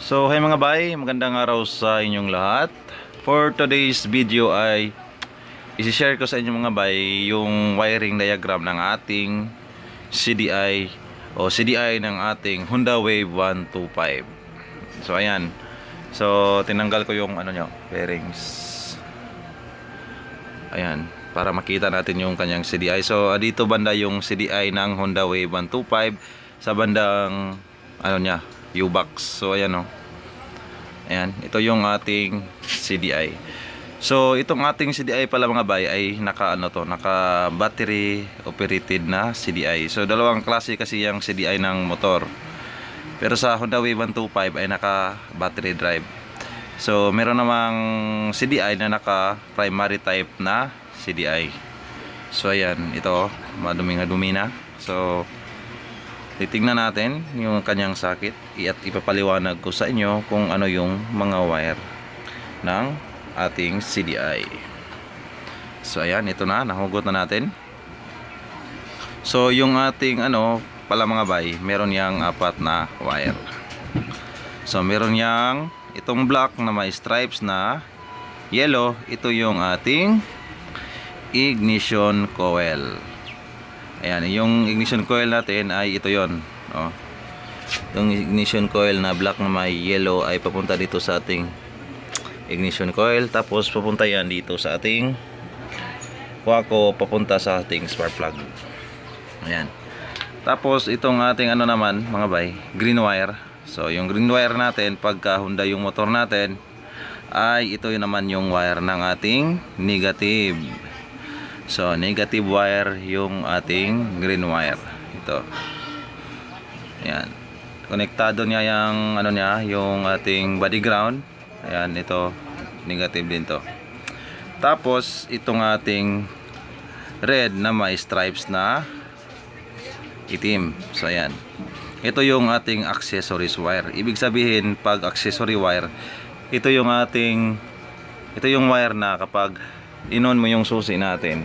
So hey mga bay, magandang araw sa inyong lahat. For today's video ay isi-share ko sa inyo mga bay yung wiring diagram ng ating CDI o CDI ng ating Honda Wave 125. So ayan. So tinanggal ko yung bearings. Ayan, para makita natin yung kanyang CDI. So dito banda yung CDI ng Honda Wave 125 sa bandang U-box. So ayan ayan, ito yung ating CDI. So itong ating CDI pala mga bay ay naka battery operated na CDI. So dalawang klase kasi yung CDI ng motor. Pero sa Honda Wave 125 ay naka battery drive. So meron namang CDI na naka primary type na CDI. So ayan, ito madumi na. So titingnan natin yung kanyang sakit at ipapaliwanag ko sa inyo kung ano yung mga wire ng ating CDI. So ayan, ito na, nahugot na natin. So yung ating pala mga bay, meron yang apat na wire. So meron yang itong black na may stripes na yellow, ito yung ating ignition coil. Ayan, yung ignition coil natin ay ito yon. Yung ignition coil na black na may yellow ay papunta dito sa ating ignition coil. Tapos papunta yan dito sa ating wako, papunta sa ating spark plug. Ayan. Tapos itong ating naman mga bay, green wire. So yung green wire natin, pagka Honda yung motor natin, ay ito yun naman yung wire ng ating negative. So negative wire yung ating green wire. Ito. Ayan. Konektado niya yung yung ating body ground. Ayan, ito negative din to. Tapos itong ating red na may stripes na itim. So ayan. Ito yung ating accessories wire. Ibig sabihin pag accessory wire, ito yung wire na kapag inon mo yung susi natin,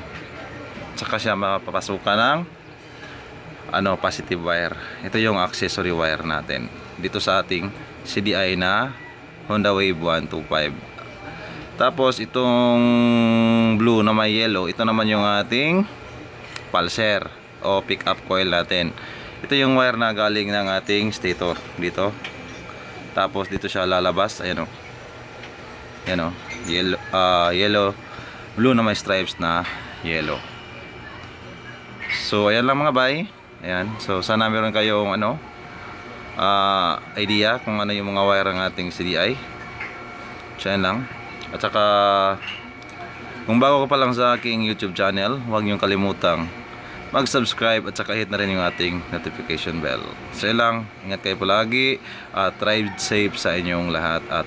saka siya mapapasukan ng positive wire. Ito yung accessory wire natin dito sa ating CDI na Honda Wave 125. Tapos itong blue na may yellow, ito naman yung ating pulser o pick up coil natin. Ito yung wire na galing ng ating stator dito. Tapos dito siya lalabas. Ayan yellow, blue na may stripes na yellow. So ayan lang mga bay. Ayan. So sana meron kayong idea kung ano yung mga wire ng ating CDI. So ayan lang. At saka kung bago ka pa lang sa aking YouTube channel, huwag niyong kalimutang mag-subscribe at saka hit na rin yung ating notification bell. So ayan lang. Ingat kayo palagi at drive safe sa inyong lahat at